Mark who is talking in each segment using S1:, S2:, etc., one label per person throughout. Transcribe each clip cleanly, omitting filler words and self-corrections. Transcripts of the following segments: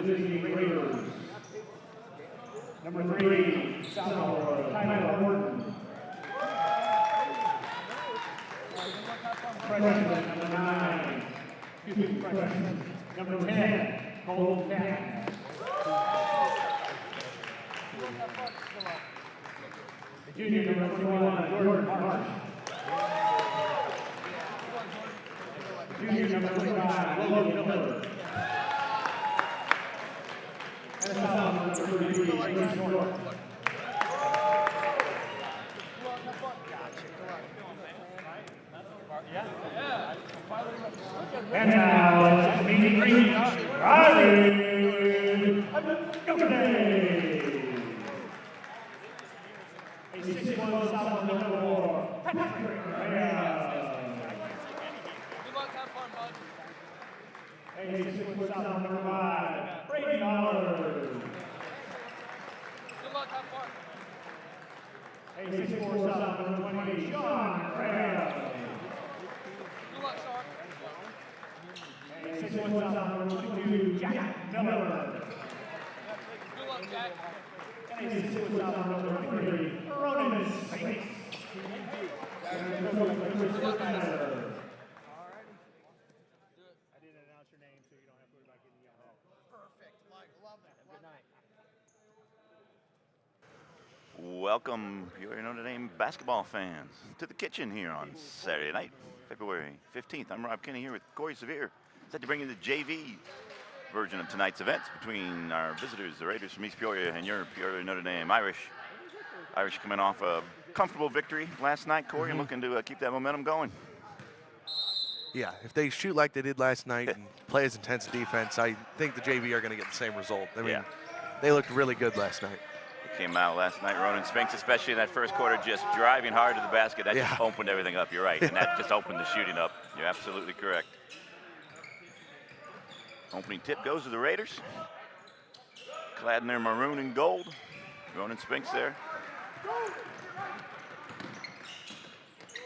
S1: visiting Raiders. Number 3, Sophomore, Tyler Horton. Freshman, number 9. Freshman, number 10, Cole Cannon. The junior, number 21, Jordan Marsh. Junior, number 25, Logan Miller. And a sophomore, number 33, Grace North. And now, meeting green, Riley Governor. A 6'1" sophomore, number 4, Patrick Peoria. A 6'1" sophomore, number 5, Brady Mallard. A 6'4" sophomore, number 20, Sean Graham. A 6'1" sophomore, number 22, Jack Miller. And a 6'1" sophomore, number 23, Ronan Spinks.
S2: Welcome, Peoria Notre Dame basketball fans, to the kitchen here on Saturday night, February 15th. I'm Rob Kinney here with Corey Sevier. Set to bring you the JV version of tonight's events between our visitors, the Raiders from East Peoria, and your Peoria Notre Dame Irish. Irish coming off a comfortable victory last night, Corey, and looking to keep that momentum going.
S3: Yeah, if they shoot like they did last night and play as intense defense, I think the JV are going to get the same result. I mean, they looked really good last night.
S2: Came out last night, Ronan Spinks, especially in that first quarter, just driving hard to the basket. That just opened everything up. You're right, and that just opened the shooting up. You're absolutely correct. Opening tip goes to the Raiders. Clad in their maroon and gold. Ronan Spinks there.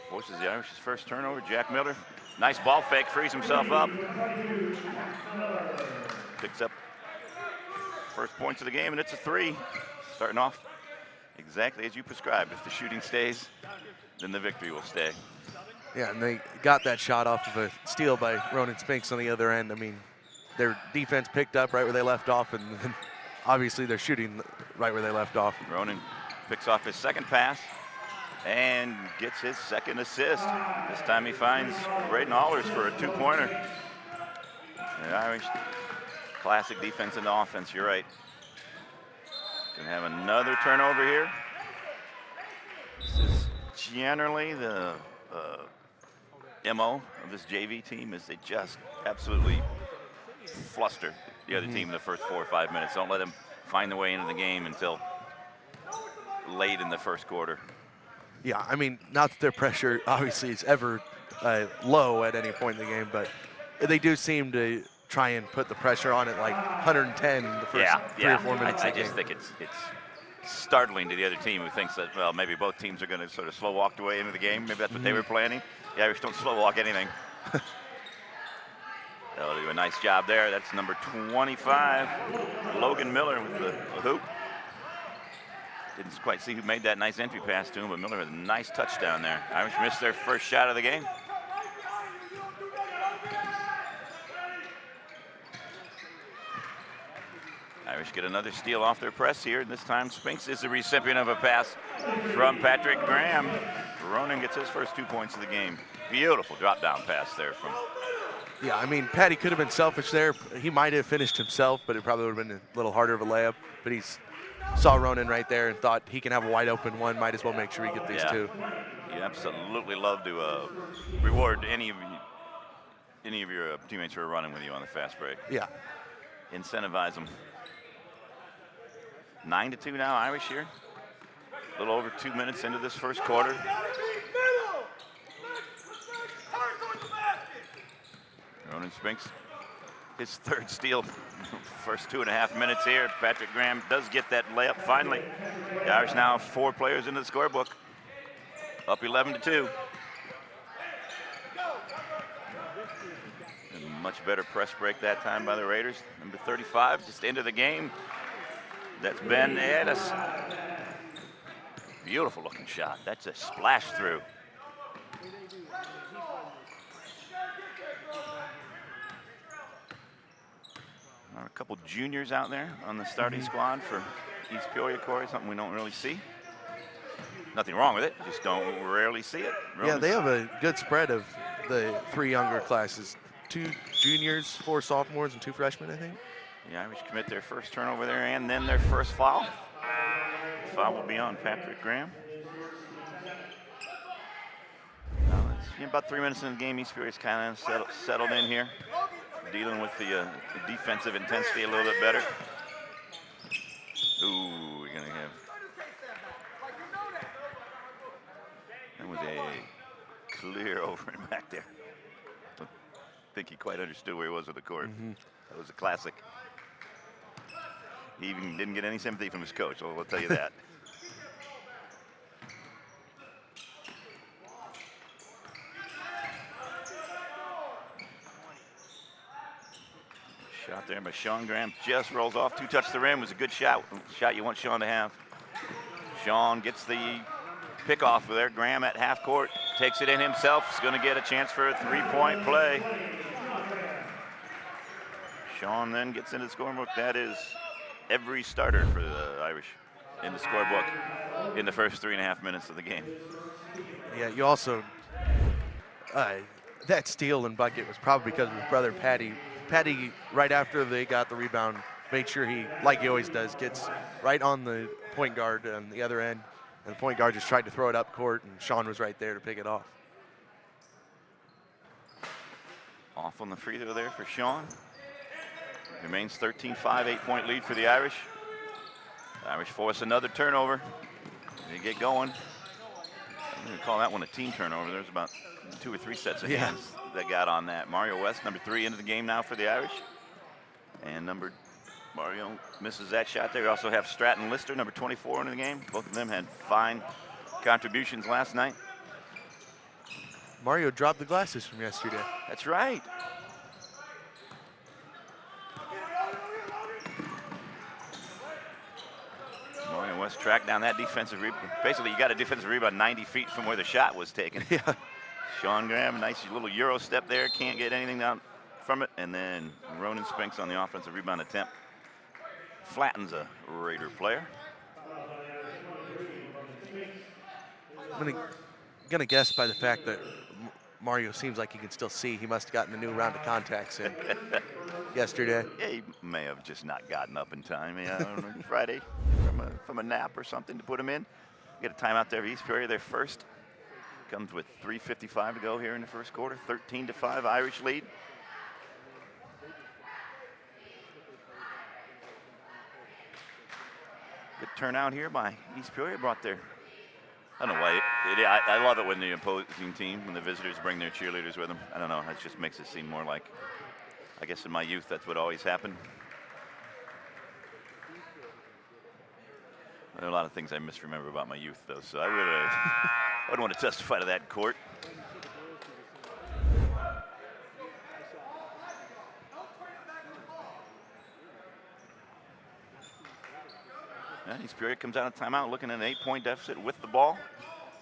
S2: Forces the Irish's first turnover. Jack Miller, nice ball fake, frees himself up. Picks up first points of the game, and it's a 3. Starting off exactly as you prescribed. If the shooting stays, then the victory will stay.
S3: Yeah, and they got that shot off of a steal by Ronan Spinks on the other end. I mean, their defense picked up right where they left off, and obviously they're shooting right where they left off.
S2: Ronan picks off his second pass and gets his second assist. This time he finds Braden Allers for a 2-pointer. The Irish, classic defense and offense, you're right. Gonna have another turnover here. This is generally the MO of this JV team, is they just absolutely fluster the other team in the first 4 or 5 minutes. Don't let them find their way into the game until late in the first quarter.
S3: Yeah, I mean, not that their pressure obviously is ever low at any point in the game, but they do seem to try and put the pressure on at like 110 the first 3 or 4 minutes.
S2: I just think it's startling to the other team who thinks that, well, maybe both teams are going to sort of slow walk their way into the game. Maybe that's what they were planning. The Irish don't slow walk anything. They'll do a nice job there. That's number 25, Logan Miller with the hoop. Didn't quite see who made that nice entry pass to him, but Miller with a nice touchdown there. Irish missed their first shot of the game. Irish get another steal off their press here, and this time Spinks is the recipient of a pass from Patrick Graham. Ronan gets his first 2 points of the game. Beautiful drop-down pass there from...
S3: Yeah, I mean, Patty could have been selfish there. He might have finished himself, but it probably would have been a little harder of a layup. But he saw Ronan right there and thought he can have a wide-open one. Might as well make sure he get these 2.
S2: You absolutely love to reward any of your teammates who are running with you on the fast break.
S3: Yeah.
S2: Incentivize them. 9-2 now, Irish here. A little over 2 minutes into this first quarter. Ronan Spinks, his third steal. First 2.5 minutes here. Patrick Graham does get that layup finally. The Irish now 4 players into the scorebook. Up 11-2. And Much better press break that time by the Raiders. Number 35, just into the game. That's Ben Addis. Beautiful looking shot. That's a splash through. A couple juniors out there on the starting squad for East Peoria, Corey, something we don't really see. Nothing wrong with it, just don't rarely see it.
S3: Yeah, they have a good spread of the 3 younger classes. 2 juniors, 4 sophomores, and 2 freshmen, I think.
S2: The Irish commit their first turnover there and then their first foul. The foul will be on Patrick Graham. Now, it's about 3 minutes in the game. East Peoria's kind of settled in here, dealing with the defensive intensity a little bit better. Ooh, we're gonna have. That was a clear over and back there. I think he quite understood where he was with the court. That was a classic. He even didn't get any sympathy from his coach, I'll tell you that. Shot there by Sean Graham, just rolls off, 2 touch the rim. It was a good shot, shot you want Sean to have. Sean gets the pick off there. Graham at half court, takes it in himself. He's gonna get a chance for a 3-point play. Sean then gets into the scorebook. That is every starter for the Irish in the scorebook in the first 3.5 minutes of the game.
S3: Yeah, you also, that steal and bucket was probably because of his brother Patty. Patty, right after they got the rebound, made sure he, like he always does, gets right on the point guard on the other end, and the point guard just tried to throw it up court, and Sean was right there to pick it off.
S2: Off on the free throw there for Sean. Remains 13-5, 8-point lead for the Irish. The Irish force another turnover. They get going. I'm going to call that one a team turnover. There's about 2 or 3 sets of hands that got on that. Mario West, number 3, into the game now for the Irish. And Mario misses that shot there. We also have Stratton Lister, number 24, into the game. Both of them had fine contributions last night.
S3: Mario dropped the glasses from yesterday.
S2: That's right. Mario West tracked down that defensive rebound. Basically, you got a defensive rebound 90 feet from where the shot was taken.
S3: Yeah.
S2: Sean Graham, nice little Euro step there. Can't get anything down from it. And then Ronan Spinks on the offensive rebound attempt. Flattens a Raider player.
S3: I'm gonna guess by the fact that Mario seems like he can still see. He must have gotten a new round of contacts in yesterday.
S2: Yeah, he may have just not gotten up in time. Yeah, on Friday from a nap or something to put him in. Get a timeout there for East Peoria. Their first comes with 3:55 to go here in the first quarter. 13-5 Irish lead. Good turnout here by East Peoria. Brought their, I don't know why. I love it when the opposing team, when the visitors bring their cheerleaders with them. I don't know. It just makes it seem more like, I guess in my youth, that's what always happened. There are a lot of things I misremember about my youth, though, so I wouldn't want to testify to that in court. And East Peoria comes out of timeout looking at an 8-point deficit with the ball.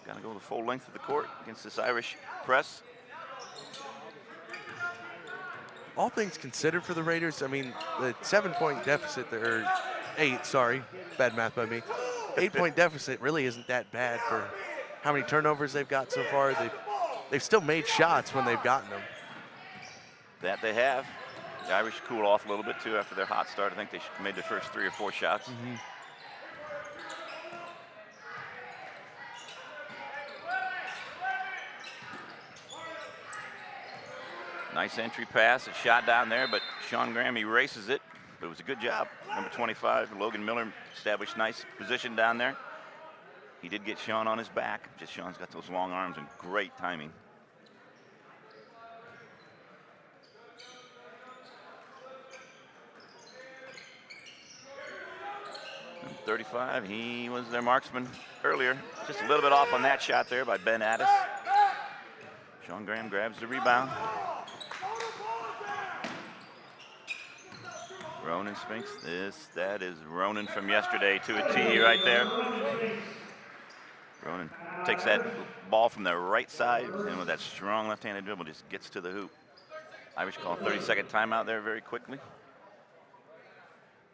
S2: Got to go the full length of the court against this Irish press.
S3: All things considered for the Raiders, I mean, the 7-point deficit, or 8, sorry, bad math by me. 8-point deficit really isn't that bad for how many turnovers they've got so far. They've still made shots when they've gotten them.
S2: That they have. The Irish cool off a little bit too after their hot start. I think they made the first 3 or 4 shots. Nice entry pass, a shot down there, but Sean Graham erases it. But it was a good job. Number 25, Logan Miller, established nice position down there. He did get Sean on his back. Just Sean's got those long arms and great timing. Number 35, he was their marksman earlier. Just a little bit off on that shot there by Ben Addis. Sean Graham grabs the rebound. Ronan Spinks. That is Ronan from yesterday to a T right there. Ronan takes that ball from the right side and with that strong left-handed dribble just gets to the hoop. Irish call a 30-second timeout there very quickly.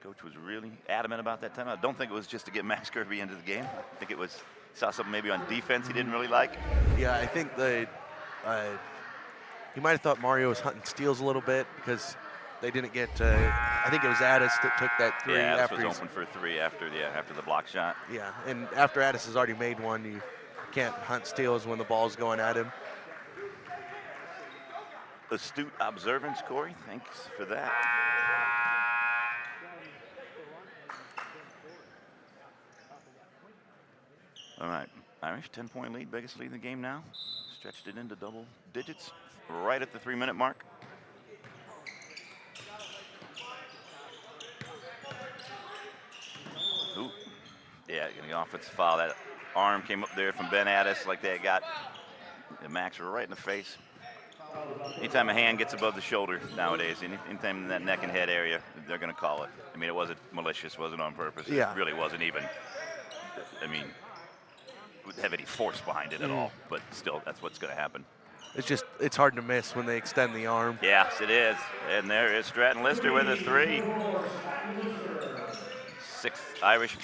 S2: Coach was really adamant about that timeout. I don't think it was just to get Max Kirby into the game. I think it was, saw something maybe on defense he didn't really like.
S3: Yeah, I think he might have thought Mario was hunting steals a little bit because they didn't get, I think it was Addis that took that three.
S2: Yeah,
S3: after
S2: was open for a three after the block shot.
S3: Yeah, and after Addis has already made one, you can't hunt steals when the ball's going at him.
S2: Astute observance, Corey. Thanks for that. All right, Irish 10-point lead, biggest lead in the game now. Stretched it into double digits right at the 3-minute mark. Ooh, yeah, getting the offensive foul. That arm came up there from Ben Addis like they got the Max right in the face. Anytime a hand gets above the shoulder nowadays, anytime in that neck and head area, they're going to call it. I mean, it wasn't malicious, wasn't on purpose.
S3: Yeah.
S2: It really wasn't even, I mean, wouldn't have any force behind it at all, but still, that's what's going to happen.
S3: It's hard to miss when they extend the arm.
S2: Yes, it is. And there is Stratton Lister with a three. Sixth Irish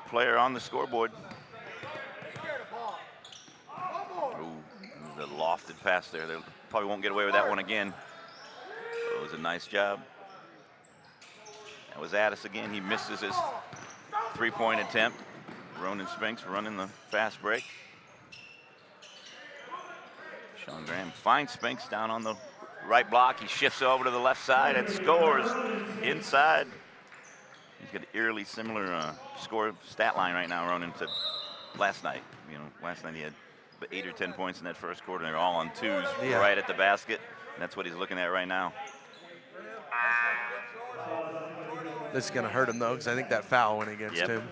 S2: player on the scoreboard. Ooh, the lofted pass there. They probably won't get away with that one again. It was a nice job. That was Addis again. He misses his three-point attempt. Ronan Spinks running the fast break. Sean Graham finds Spinks down on the right block. He shifts over to the left side and scores inside. He's got an eerily similar score stat line right now, Ronan, to last night. You know, last night he had 8 or 10 points in that first quarter. They're all on twos right at the basket. And that's what he's looking at right now.
S3: This is going to hurt him, though, because I think that foul went against him.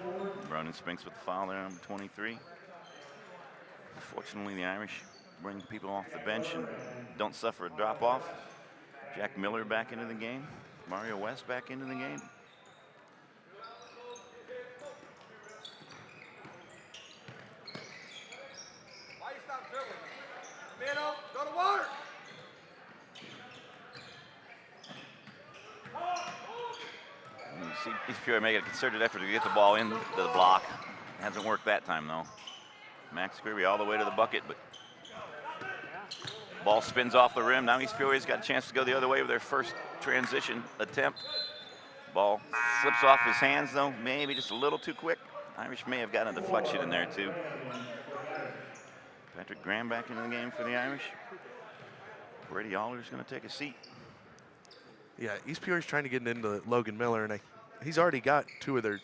S2: Ronan Spinks with the foul there, number 23. Fortunately, the Irish bring people off the bench and don't suffer a drop-off. Jack Miller back into the game. Mario West back into the game.
S1: Why you stop dribbling? Mano, go to work.
S2: And you see East Peoria making a concerted effort to get the ball into the block. It hasn't worked that time, though. Max Kirby all the way to the bucket, but ball spins off the rim. Now East Peoria's got a chance to go the other way with their first transition attempt. Ball slips off his hands, though, maybe just a little too quick. Irish may have gotten a deflection in there, too. Patrick Graham back into the game for the Irish. Brady Aller's going to take a seat.
S3: Yeah, East Peoria's trying to get into Logan Miller, and he's already got 2 of their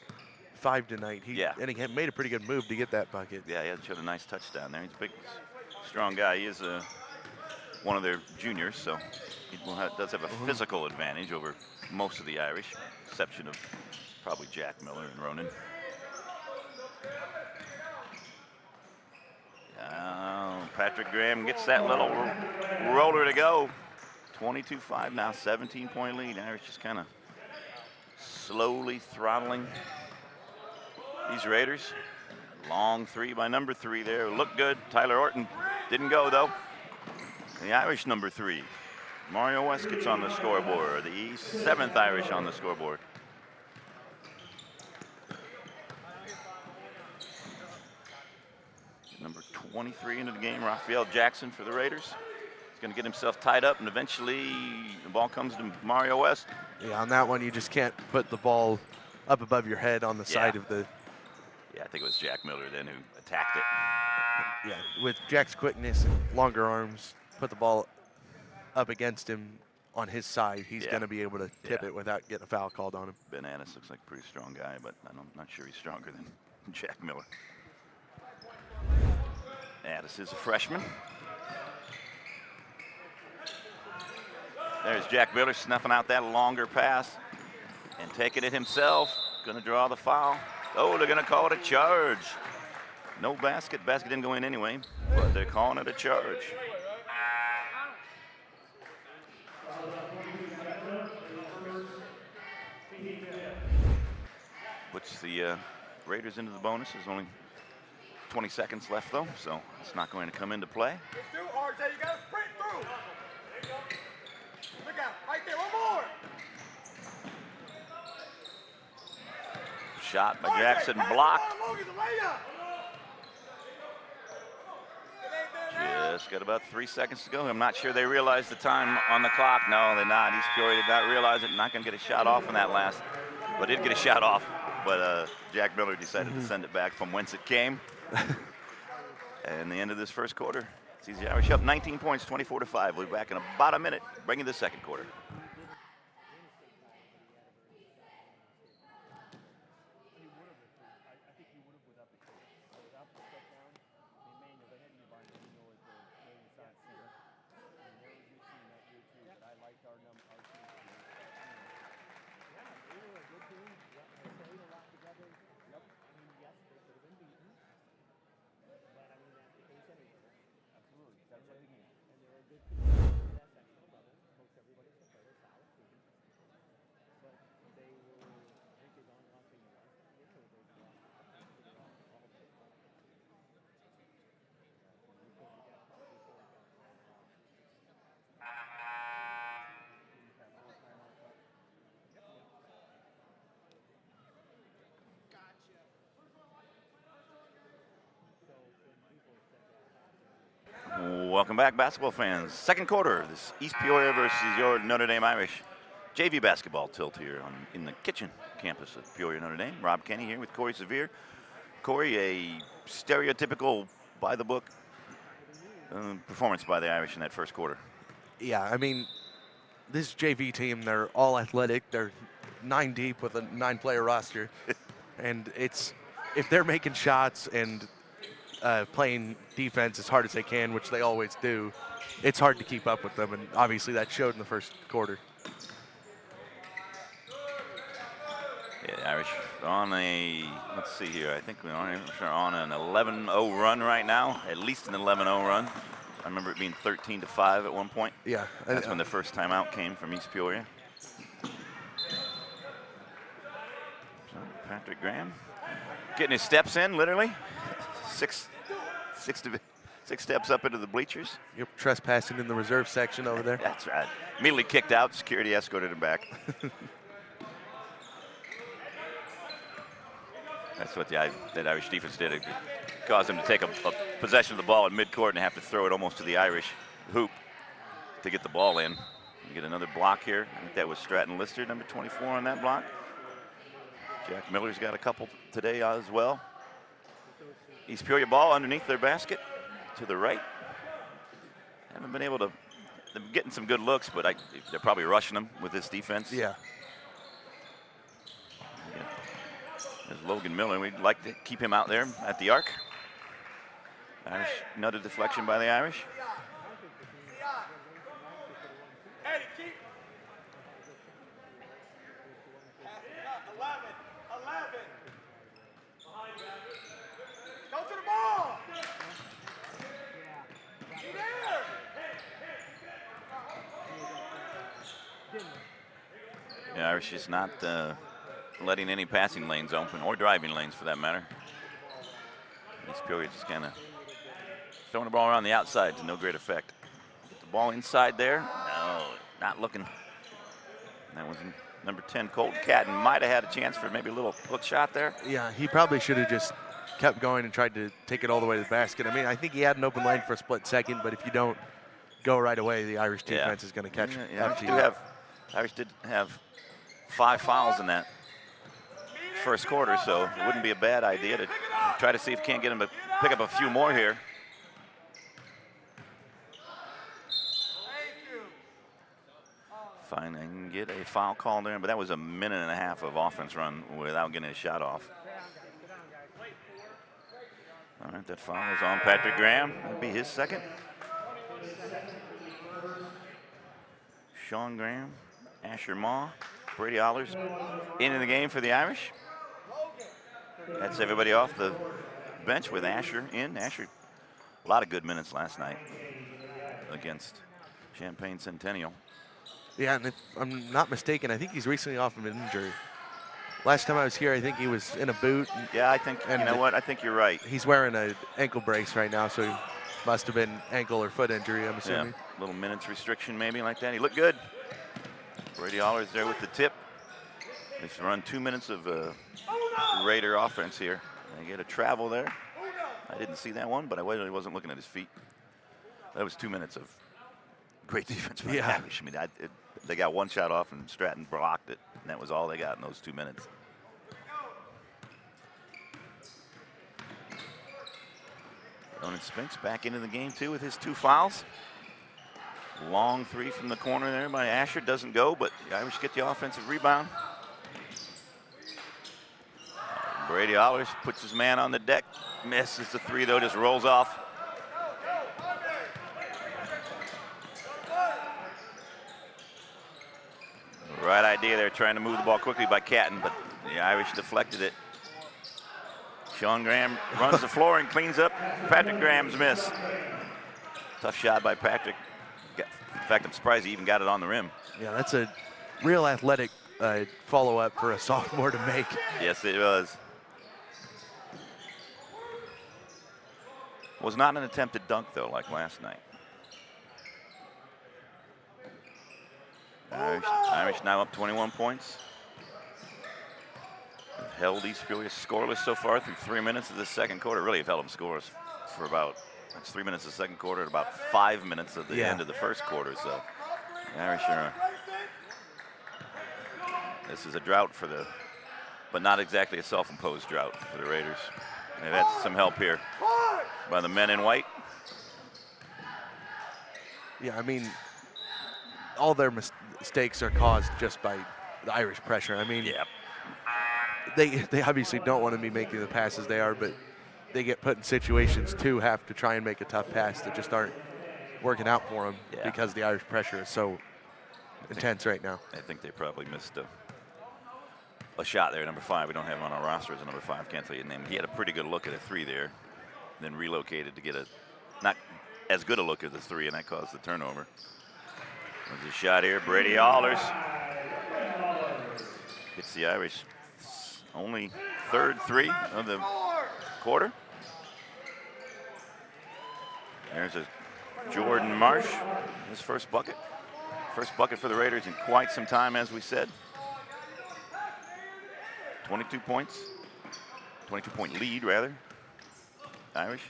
S3: 5 tonight. And he made a pretty good move to get that bucket.
S2: Yeah, he showed a nice touchdown there. He's a big, strong guy. He is one of their juniors, so he does have a physical advantage over most of the Irish, exception of probably Jack Miller and Ronan. Patrick Graham gets that little roller to go. 22-5 now, 17-point lead. Irish just kind of slowly throttling these Raiders. Long three by number 3 there. Looked good. Tyler Orton didn't go, though. The Irish number 3. Mario West gets on the scoreboard. The 7th Irish on the scoreboard. Number 23 into the game, Raphael Jackson for the Raiders. He's going to get himself tied up, and eventually the ball comes to Mario West.
S3: Yeah, on that one, you just can't put the ball up above your head on the side of the...
S2: Yeah, I think it was Jack Miller then who attacked it.
S3: Yeah, with Jack's quickness and longer arms, put the ball up against him on his side. He's going to be able to tip it without getting a foul called on him.
S2: Ben Addis looks like a pretty strong guy, but I'm not sure he's stronger than Jack Miller. Addis is a freshman. There's Jack Miller snuffing out that longer pass and taking it himself. Going to draw the foul. Oh, they're going to call it a charge. No basket. Basket didn't go in anyway, but they're calling it a charge. puts the Raiders into the bonus. There's only 20 seconds left, though, so it's not going to come into play.
S1: You gotta sprint through. Look out, right there, one more.
S2: Shot by Jackson, blocked. Just got about 3 seconds to go. I'm not sure they realized the time on the clock. No, they're not. East Peoria did not realize it. Not going to get a shot off in that last, but did get a shot off. But Jack Miller decided to send it back from whence it came. And the end of this first quarter sees the Irish up 19 points, 24-5. We'll be back in about a minute, bringing the second quarter. Welcome back, basketball fans. Second quarter, this East Peoria versus your Notre Dame Irish JV basketball tilt here in the kitchen campus of Peoria, Notre Dame. Rob Kenny here with Corey Severe. Corey, a stereotypical, by-the-book performance by the Irish in that first quarter.
S3: Yeah, I mean, this JV team, they're all athletic. They're 9 deep with a 9-player roster. And it's, if they're making shots and playing defense as hard as they can, which they always do, it's hard to keep up with them, and obviously that showed in the first quarter.
S2: Yeah, the Irish on a, let's see here, I think we're on an 11-0 run right now, at least an 11-0 run. I remember it being 13-5 at one point.
S3: Yeah.
S2: That's when the first time out came from East Peoria. So Patrick Graham getting his steps in, literally. Six steps up into the bleachers.
S3: Yep, trespassing in the reserve section over there.
S2: That's right. Immediately kicked out. Security escorted him back. That's what that Irish defense did. It caused them to take a possession of the ball in midcourt and have to throw it almost to the Irish hoop to get the ball in. You get another block here. I think that was Stratton Lister, number 24 on that block. Jack Miller's got a couple today as well. East Peoria ball underneath their basket to the right. Haven't been able to, they're getting some good looks, but they're probably rushing them with this defense.
S3: Yeah.
S2: There's Logan Miller. We'd like to keep him out there at the arc. Irish, another deflection by the Irish. The Irish is not letting any passing lanes open, or driving lanes for that matter. East Peoria just kind of throwing the ball around the outside to no great effect. Get the ball inside there. No, not looking. That was number 10, Colton Catton. Might have had a chance for maybe a little hook shot there.
S3: Yeah, he probably should have just kept going and tried to take it all the way to the basket. I mean, I think he had an open lane for a split second, but if you don't go right away, the Irish defense is going to catch you.
S2: Irish did have 5 fouls in that first quarter, so it wouldn't be a bad idea to try to see if you can't get him to pick up a few more here. Fine, I can get a foul call there, but that was a minute and a half of offense run without getting a shot off. All right, that foul is on Patrick Graham. That'll be his second. Sean Graham, Asher Maw, Brady Allers into the game for the Irish. That's everybody off the bench with Asher in. Asher, a lot of good minutes last night against Champaign Centennial.
S3: Yeah, and if I'm not mistaken, I think he's recently off of an injury. Last time I was here, I think he was in a boot.
S2: Yeah, I think,
S3: And
S2: you know what, I think you're right.
S3: He's wearing an ankle brace right now, so he must have been ankle or foot injury, I'm assuming.
S2: Yeah, little minutes restriction maybe like that. He looked good. Brady Allers there with the tip. They've run 2 minutes of Raider offense here. They get a travel there. I didn't see that one, but I wasn't looking at his feet. That was 2 minutes of great defense by Navish. I mean, they got one shot off and Stratton blocked it, and that was all they got in those 2 minutes. Ronan Spinks back into the game too with his 2 fouls. Long 3 from the corner there by Asher, doesn't go, but the Irish get the offensive rebound. Brady Allers puts his man on the deck, misses the 3 though, just rolls off. Right idea there, trying to move the ball quickly by Catton, but the Irish deflected it. Sean Graham runs the floor and cleans up Patrick Graham's miss. Tough shot by Patrick. In fact, I'm surprised he even got it on the rim.
S3: Yeah, that's a real athletic follow-up for a sophomore to make.
S2: Yes, it was. Was not an attempted dunk, though, like last night. Irish now up 21 points. They've held East Peoria scoreless so far through 3 minutes of the second quarter. Really have held them scoreless for about, that's 3 minutes of the second quarter and about 5 minutes of the end of the first quarter. So the Irish are, this is a drought for the, but not exactly a self-imposed drought for the Raiders. They've had some help here by the men in white.
S3: Yeah, I mean, all their mistakes are caused just by the Irish pressure. I mean, they obviously don't want to be making the passes they are, but they get put in situations to have to try and make a tough pass that just aren't working out for them because the Irish pressure is so intense right now.
S2: I think they probably missed a shot there, number 5. We don't have him on our roster as a number 5. Can't tell you the name. He had a pretty good look at a 3 there, then relocated to get a not as good a look at the 3, and that caused the turnover. There's a shot here. Brady Allers gets the Irish only 3rd 3 of the quarter. There's a Jordan Marsh, his first bucket. First bucket for the Raiders in quite some time, as we said. 22 points, 22-point lead, rather. Irish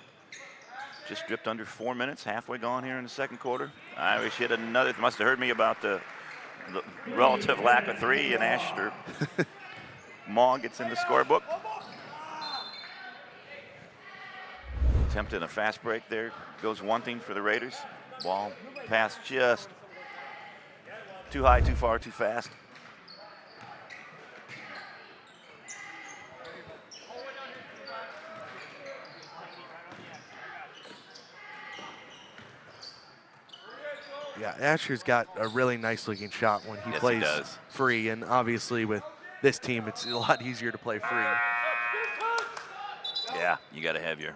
S2: just dripped under 4 minutes, halfway gone here in the second quarter. Irish hit another, must have heard me about the relative lack of 3, and Asher Maw gets in the scorebook. Attempted a fast break there, goes one thing for the Raiders. Ball passed just too high, too far, too fast.
S3: Yeah, Asher's got a really nice looking shot when he plays free, and obviously with this team, it's a lot easier to play free.
S2: Yeah, you got to have your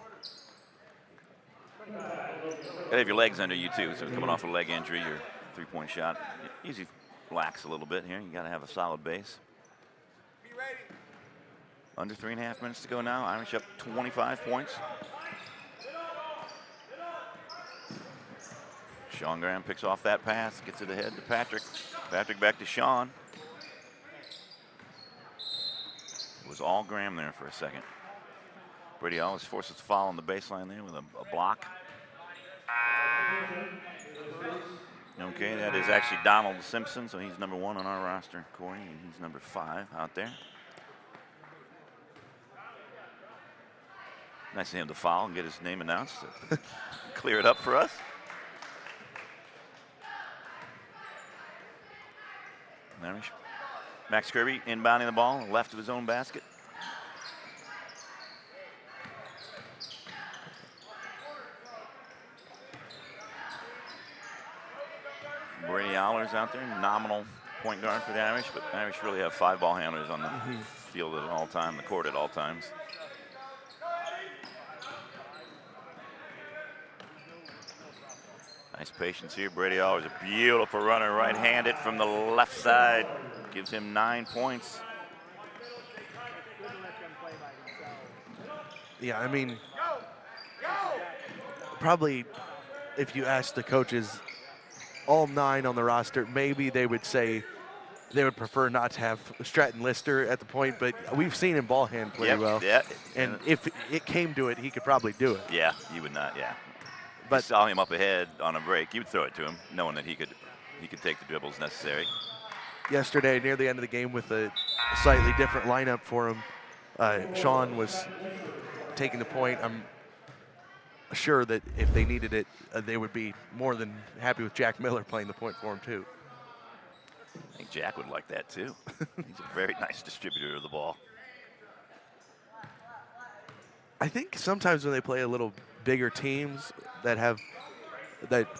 S2: legs under you too. So coming off a leg injury, your 3-point shot usually lacks a little bit here. You got to have a solid base. Under 3.5 minutes to go now. Irish up 25 points. Sean Graham picks off that pass, gets it ahead to Patrick. Patrick back to Sean. It was all Graham there for a second. Brady always forces a foul on the baseline there with a block. Okay, that is actually Donald Simpson, so he's number 1 on our roster, Corey, and he's number 5 out there. Nice of him to foul and get his name announced to clear it up for us. Irish. Max Kirby inbounding the ball, left of his own basket. Brady Allers out there, nominal point guard for the Irish, but the Irish really have 5 ball handlers on the field at all times, the court at all times. Nice patience here. Brady Allers, a beautiful runner, right-handed from the left side. Gives him 9 points.
S1: Wouldn't let them play by themselves.
S3: Yeah, I mean, probably if you ask the coaches, all 9 on the roster, maybe they would say they would prefer not to have Stratton Lister at the point, but we've seen him ball hand pretty well.
S2: Yeah.
S3: And if it came to it, he could probably do it.
S2: Yeah, you would not, yeah.
S3: But
S2: you saw him up ahead on a break, you would throw it to him, knowing that he could take the dribbles necessary.
S3: yesterday, near the end of the game, with a slightly different lineup for him, Sean was taking the point. I'm sure that if they needed it, they would be more than happy with Jack Miller playing the point for him, too.
S2: I think Jack would like that, too. He's a very nice distributor of the ball.
S3: I think sometimes when they play a little bigger teams that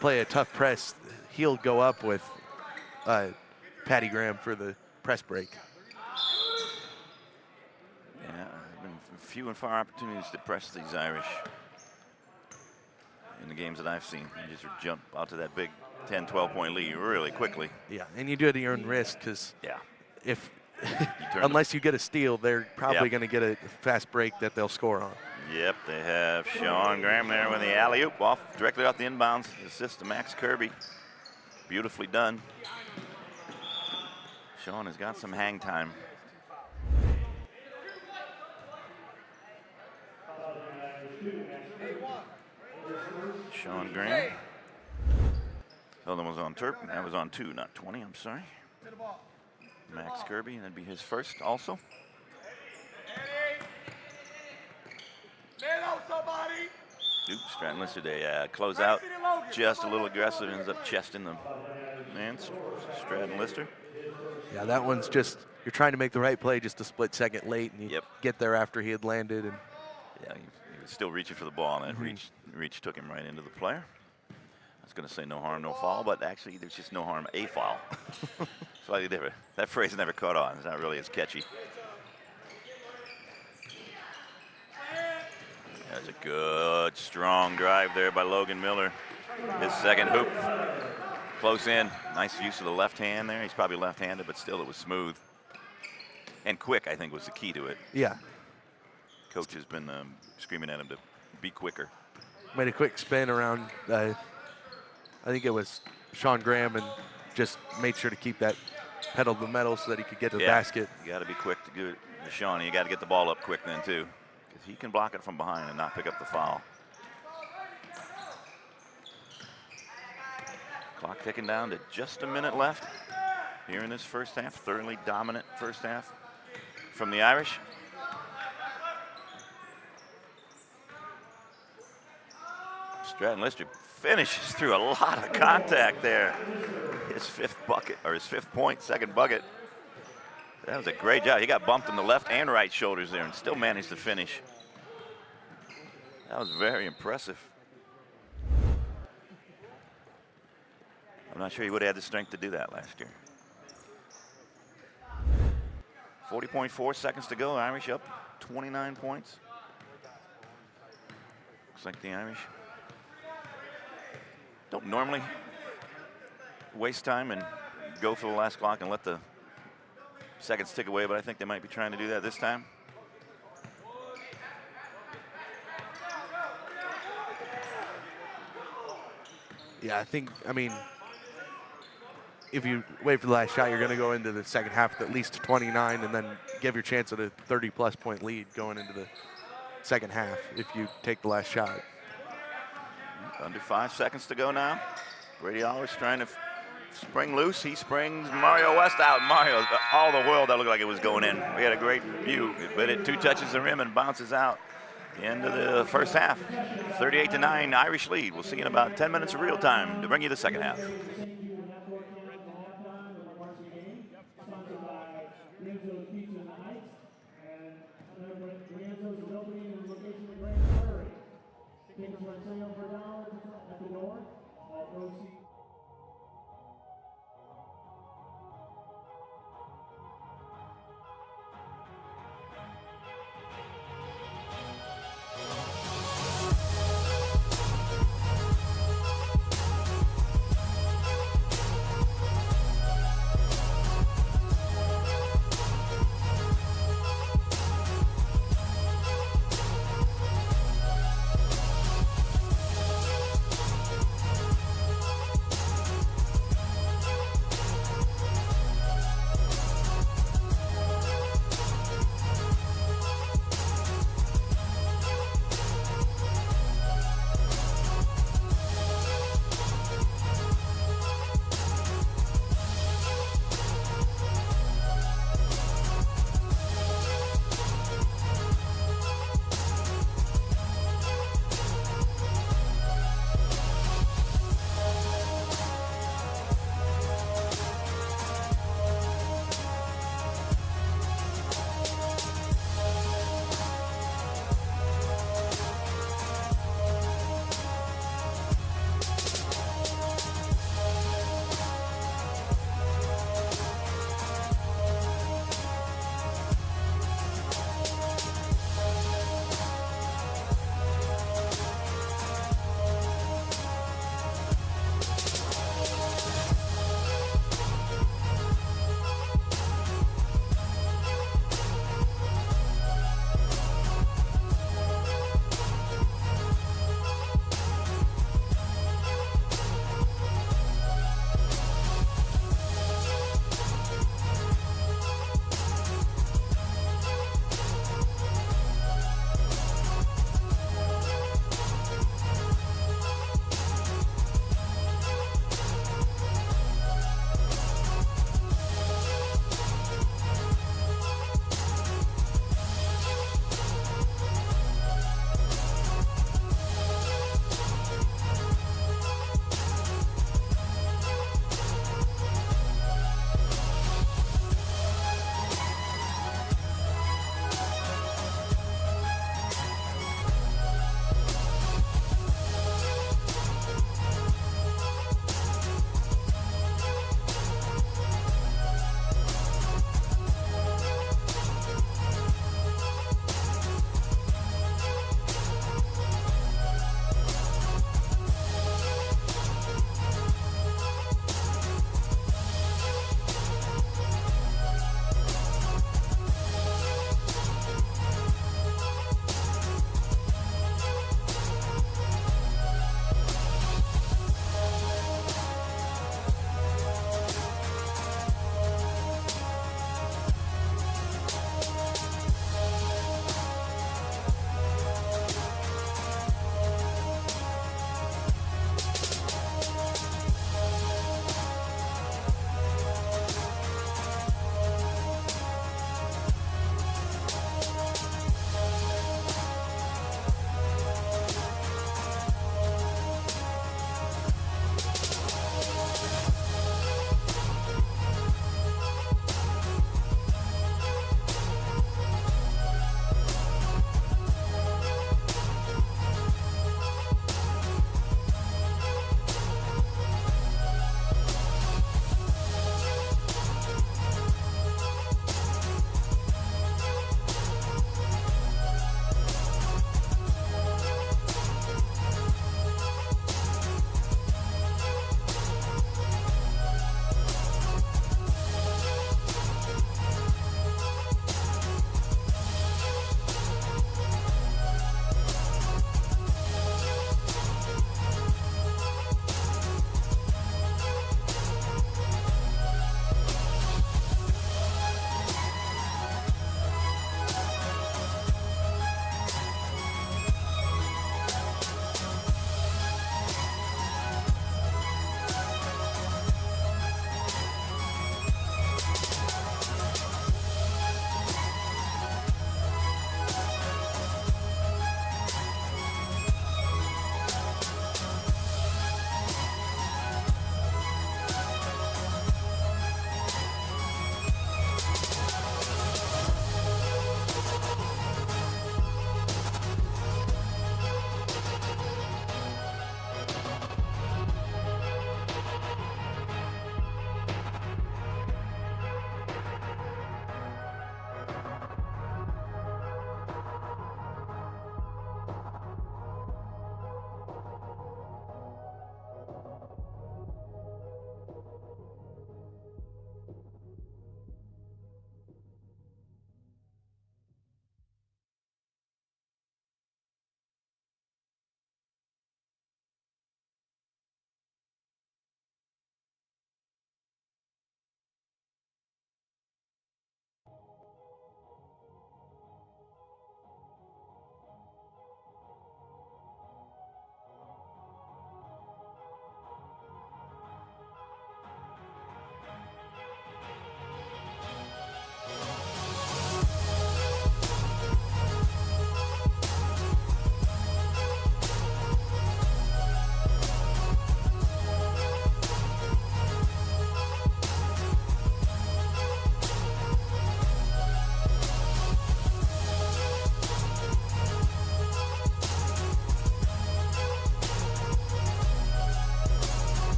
S3: play a tough press, he'll go up with Patty Graham for the press break.
S2: Yeah, there have been few and far opportunities to press these Irish in the games that I've seen. They just jump out to that big 10, 12-point lead really quickly.
S3: Yeah, and you do it at your own risk because if unless you get a steal, they're probably going to get a fast break that they'll score on.
S2: Yep, they have Sean Graham there with the alley-oop directly off the inbounds. Assist to Max Kirby. Beautifully done. Sean has got some hang time. Sean Graham. The other one was on Turp. That was on 2, not 20, I'm sorry. Max Kirby, that'd be his first also. Oops, Stratton Lister, they close out just a little aggressive, ends up chesting the man, Stratton Lister.
S3: Yeah, that one's just, you're trying to make the right play just a split second late, and you get there after he had landed. And
S2: yeah, he was still reaching for the ball, and that reach took him right into the player. I was going to say no harm, no foul, but actually there's just no harm, a foul. Slightly different. That phrase never caught on. It's not really as catchy. That's a good, strong drive there by Logan Miller. His second hoop. Close in. Nice use of the left hand there. He's probably left-handed, but still it was smooth. And quick, I think, was the key to it.
S3: Yeah.
S2: Coach has been screaming at him to be quicker.
S3: Made a quick spin around, I think it was Sean Graham, and just made sure to keep that pedal to the metal so that he could get to the basket.
S2: You got to be quick to do it to Sean. You got to get the ball up quick then, too. He can block it from behind and not pick up the foul. Clock ticking down to just a minute left here in this first half. Thoroughly dominant first half from the Irish. Stratton Lister finishes through a lot of contact there. His fifth bucket, or his 5th point, second bucket. That was a great job. He got bumped in the left and right shoulders there and still managed to finish. That was very impressive. I'm not sure he would have had the strength to do that last year. 40.4 seconds to go. Irish up 29 points. Looks like the Irish don't normally waste time and go for the last clock and let the seconds tick away, but I think they might be trying to do that this time.
S3: Yeah, I mean, if you wait for the last shot, you're going to go into the second half with at least 29 and then give your chance at a 30-plus point lead going into the second half if you take the last shot.
S2: Under 5 seconds to go now. Brady Allers trying to spring loose. He springs Mario West out. Mario, all the world, that looked like it was going in. We had a great view, but it 2 touches the rim and bounces out. The end of the first half. 38-9, Irish lead. We'll see you in about 10 minutes of real time to bring you the second half.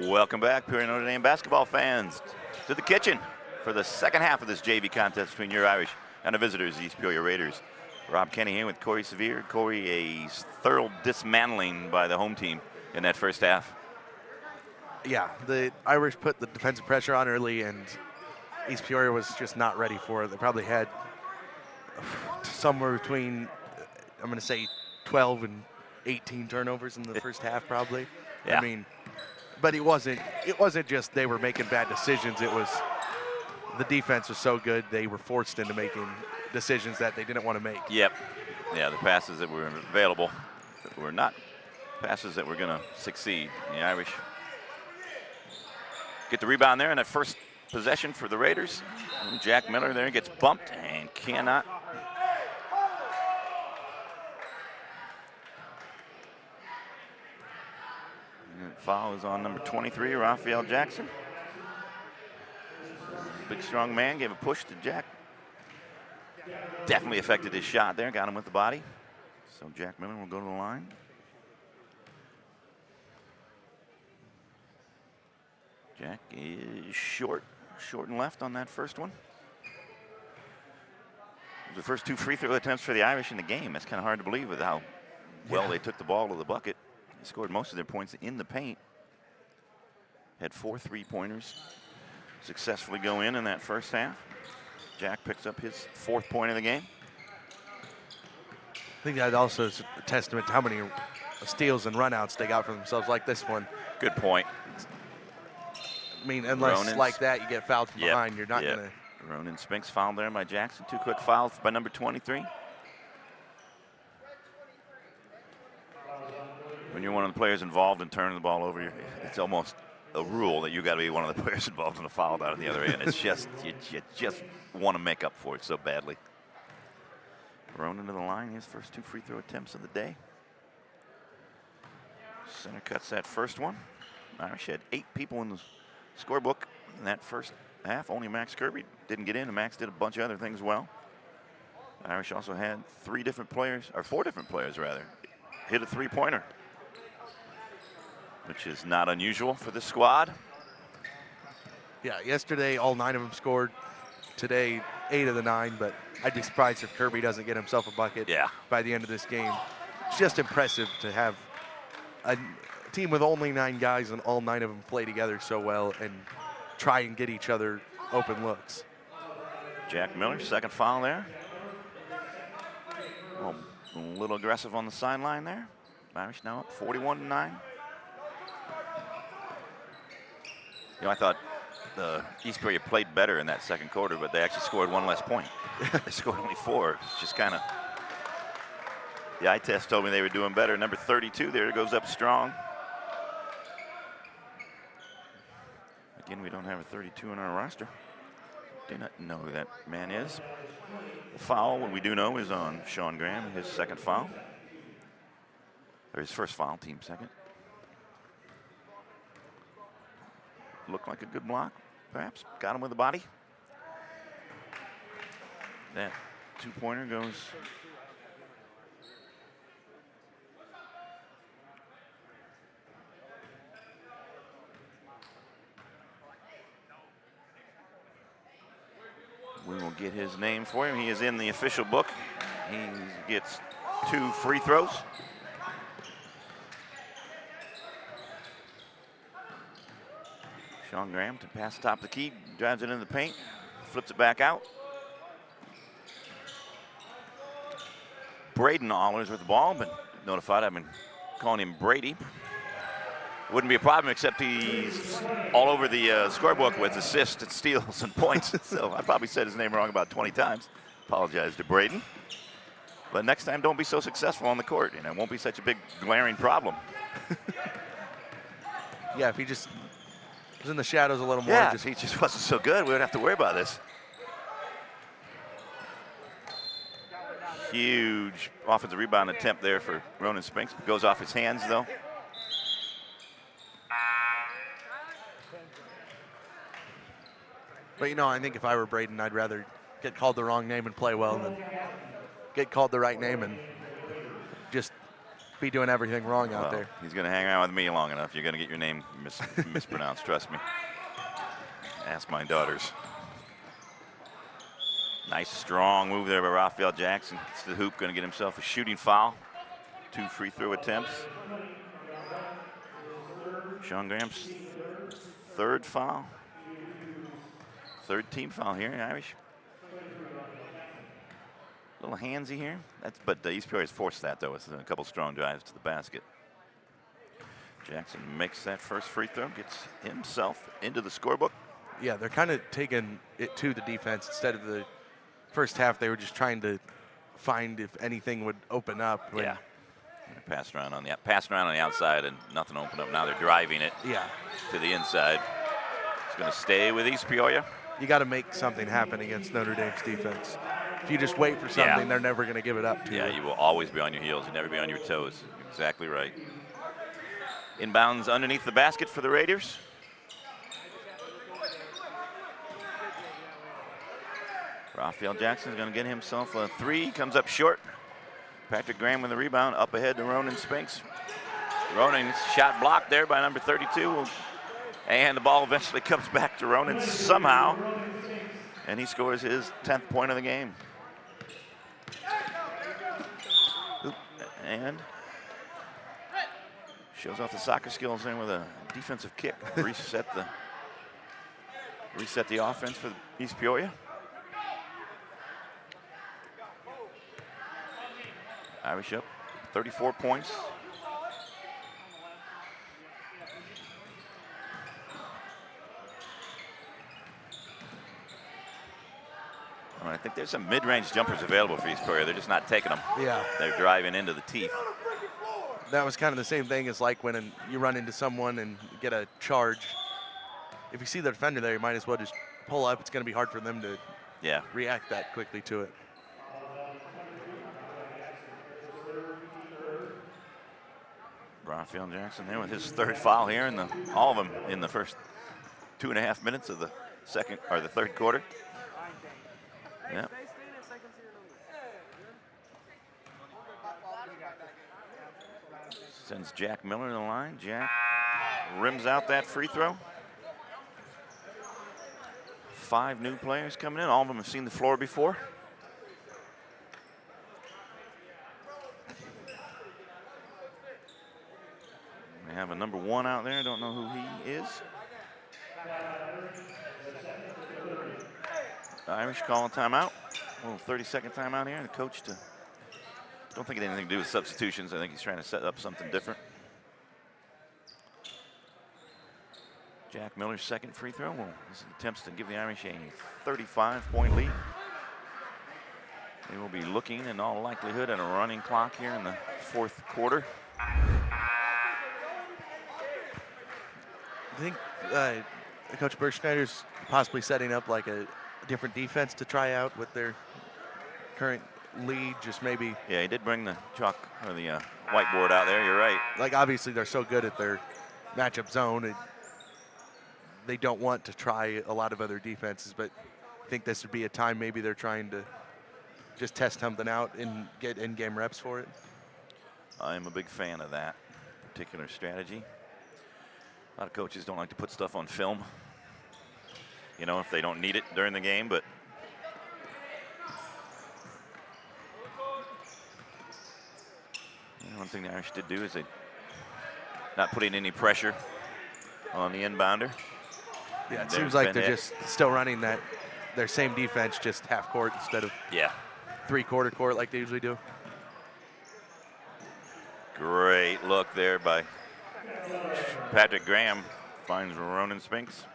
S2: Welcome back, Peoria Notre Dame basketball fans, to the kitchen for the second half of this JV contest between your Irish and the visitors, East Peoria Raiders. Rob Kenny here with Corey Sevier. Corey, a thorough dismantling by the home team in that first half.
S3: Yeah, the Irish put the defensive pressure on early, and East Peoria was just not ready for it. They probably had somewhere between, I'm going to say, 12 and 18 turnovers in the first half, probably.
S2: Yeah.
S3: I mean, but it wasn't just they were making bad decisions. It was the defense was so good they were forced into making decisions that they didn't want to make.
S2: Yep. Yeah, the passes that were available were not passes that were going to succeed. The Irish get the rebound there in that first possession for the Raiders. And Jack Miller there gets bumped and cannot. And foul is on number 23, Raphael Jackson. Big strong man gave a push to Jack. Definitely affected his shot there, got him with the body. So Jack Miller will go to the line. Jack is short and left on that first one. The first two free throw attempts for the Irish in the game. That's kind of hard to believe with how well they took the ball to the bucket. They scored most of their points in the paint. Had 4 3-pointers successfully go in that first half. Jack picks up his 4th point of the game.
S3: I think that also is a testament to how many steals and runouts they got for themselves, like this one.
S2: Good point.
S3: I mean, unless
S2: Ronan's,
S3: like that, you get fouled from behind, you're not going to.
S2: Ronan Spinks fouled there by Jackson. 2 quick fouls by number 23. When you're one of the players involved in turning the ball over, it's almost a rule that you got to be one of the players involved in a foul down on the other end. It's just, you just want to make up for it so badly. Ronan to the line, his first 2 free throw attempts of the day. Center cuts that first one. Irish had 8 people in the scorebook in that first half. Only Max Kirby didn't get in, and Max did a bunch of other things well. Irish also had 4 different players, rather, hit a 3-pointer, which is not unusual for this squad.
S3: Yeah, yesterday all 9 of them scored. Today, 8 of the 9, but I'd be surprised if Kirby doesn't get himself a bucket by the end of this game. It's just impressive to have a team with only 9 guys and all 9 of them play together so well and try and get each other open looks.
S2: Jack Miller, second foul there. A little aggressive on the sideline there. Irish now up 41-9. You know, I thought East Peoria played better in that second quarter, but they actually scored 1 less point. They scored only 4. It's just kind of, the eye test told me they were doing better. Number 32 there goes up strong. Again, we don't have a 32 in our roster. Do not know who that man is. The foul, what we do know, is on Sean Graham, his second foul. Or his first foul, team second. Looked like a good block, perhaps. Got him with the body. That 2-pointer goes. We will get his name for him. He is in the official book. He gets 2 free throws. Sean Graham to pass top of the key, drives it into the paint, flips it back out. Braden Allers with the ball, but notified I've been calling him Brady. Wouldn't be a problem, except he's all over the scorebook with assists and steals and points. So I probably said his name wrong about 20 times. Apologize to Braden. But next time, don't be so successful on the court, and it won't be such a big glaring problem.
S3: Yeah, if he just was in the shadows a little more.
S2: Yeah, if he just wasn't so good, we wouldn't have to worry about this. Huge offensive rebound attempt there for Ronan Spinks. Goes off his hands, though.
S3: But, you know, I think if I were Braden, I'd rather get called the wrong name and play well than get called the right name and just be doing everything wrong out there.
S2: He's going to hang around with me long enough. You're going to get your name mispronounced, trust me. Ask my daughters. Nice, strong move there by Raphael Jackson. Gets to the hoop, going to get himself a shooting foul. 2 free throw attempts. Sean Graham's 3rd foul. 3rd team foul here in Irish. A little handsy here. But East Peoria's forced that, though, with a couple strong drives to the basket. Jackson makes that first free throw, gets himself into the scorebook.
S3: Yeah, they're kind of taking it to the defense instead of the first half. They were just trying to find if anything would open up.
S2: Yeah. Passing around on the outside and nothing opened up. Now they're driving it to the inside. It's going to stay with East Peoria.
S3: You got to make something happen against Notre Dame's defense. If you just wait for something, they're never going to give it up to you.
S2: Yeah, you will always be on your heels. You'll never be on your toes. Exactly right. Inbounds underneath the basket for the Raiders. Raphael Jackson's going to get himself a 3. Comes up short. Patrick Graham with the rebound. Up ahead to Ronan Spinks. Ronan's shot blocked there by number 32. And the ball eventually comes back to Ronan somehow. And he scores his 10th point of the game. And shows off the soccer skills there with a defensive kick. Reset the offense for East Peoria. Irish up 34 points. I think there's some mid-range jumpers available for East Peoria. They're just not taking them.
S3: Yeah.
S2: They're driving into the teeth.
S3: That was kind of the same thing as like when you run into someone and get a charge. If you see the defender there, you might as well just pull up. It's going to be hard for them to react that quickly to it.
S2: Raphael Jackson there with his 3rd foul here, and all of them in the first 2.5 minutes of the the 3rd quarter. Yeah. Sends Jack Miller to the line. Jack rims out that free throw. 5 new players coming in. All of them have seen the floor before. We have a number 1 out there. I don't know who he is. The Irish call a timeout. A little 30-second timeout here. The coach don't think it had anything to do with substitutions. I think he's trying to set up something different. Jack Miller's 2nd free throw. Well, this attempts to give the Irish a 35-point lead. They will be looking, in all likelihood, at a running clock here in the 4th quarter.
S3: I think Coach Bergschneider's possibly setting up like a different defense to try out with their current lead, just maybe.
S2: Yeah, he did bring the chalk or the whiteboard out there. You're right.
S3: Like, obviously, they're so good at their matchup zone. They don't want to try a lot of other defenses, but I think this would be a time maybe they're trying to just test something out and get in-game reps for it.
S2: I'm a big fan of that particular strategy. A lot of coaches don't like to put stuff on film, you know, if they don't need it during the game, but one thing the Irish did do is they not putting any pressure on the inbounder.
S3: Yeah, it seems like they're just still running their same defense, just half court instead of 3/4 court like they usually do.
S2: Great look there by Patrick Graham. Finds Ronan Spinks.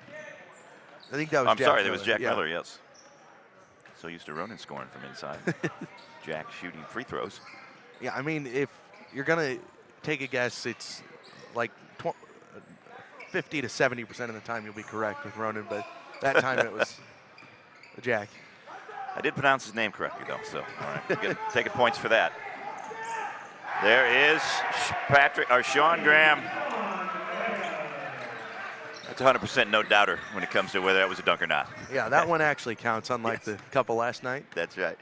S3: I think that was Jack
S2: sorry,
S3: Miller.
S2: that was Jack Miller, yes. So used to Ronan scoring from inside. Jack shooting free throws.
S3: Yeah, I mean, if you're going to take a guess, it's like 50 to 70% of the time you'll be correct with Ronan, but that time it was Jack.
S2: I did pronounce his name correctly, though, so all right, taking points for that. There is Sean Graham. That's 100% no doubter when it comes to whether that was a dunk or not.
S3: Yeah, that one actually counts, unlike the couple last night.
S2: That's right.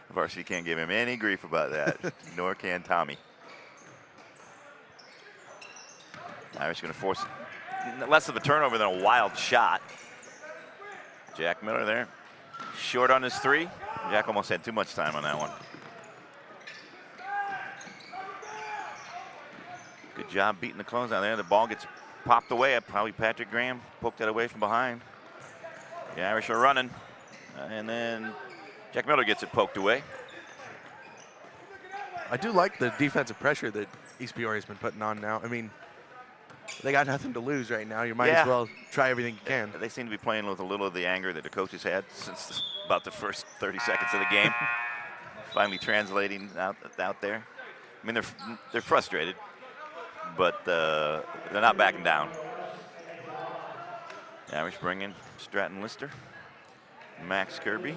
S2: Varsity can't give him any grief about that, nor can Tommy. Irish going to force less of a turnover than a wild shot. Jack Miller there, short on his three. Jack almost had too much time on that one. Good job beating the closeout there. The ball gets popped away. Probably Patrick Graham poked that away from behind. The Irish are running. And then Jack Miller gets it poked away.
S3: I do like the defensive pressure that East Peoria's been putting on now. I mean, they got nothing to lose right now. You might as well try everything you can.
S2: They seem to be playing with a little of the anger that the coaches had since about the first 30 seconds of the game. Finally translating out there. I mean, they're frustrated, but they're not backing down. The Irish bring in Stratton Lister, Max Kirby,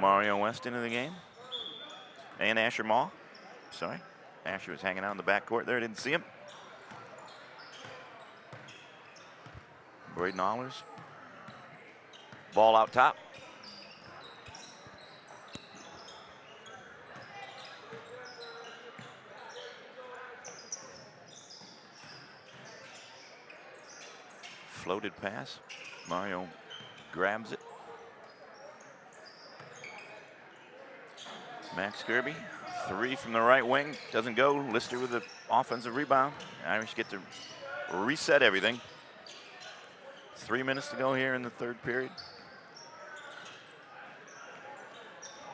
S2: Mario West into the game, and Asher Maw. Sorry, Asher was hanging out in the backcourt there. Didn't see him. Braden Allers. Ball out top. Floated pass. Mario grabs it. Max Kirby, three from the right wing. Doesn't go. Lister with the offensive rebound. Irish get to reset everything. 3 minutes to go here in the third period.